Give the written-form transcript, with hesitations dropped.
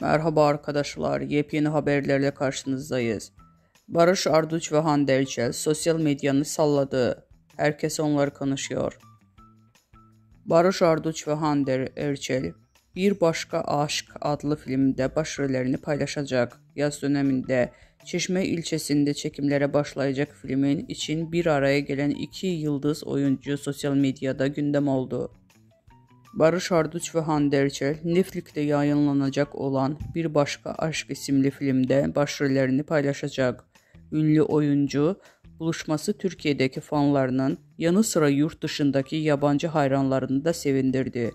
Merhaba arkadaşlar, yepyeni haberlerle karşınızdayız. Barış Arduç ve Hande Erçel sosyal medyanı salladı. Herkes onları konuşuyor. Barış Arduç ve Hande Erçel Bir Başka Aşk adlı filmde başrollerini paylaşacak. Yaz döneminde Çeşme ilçesinde çekimlere başlayacak filmin için bir araya gelen iki yıldız oyuncu sosyal medyada gündem oldu. Barış Arduç ve Hande Erçel, Netflix'te yayınlanacak olan Bir Başka Aşk isimli filmde başrollerini paylaşacak. Ünlü oyuncu, buluşması Türkiye'deki fanlarının yanı sıra yurt dışındaki yabancı hayranlarını da sevindirdi.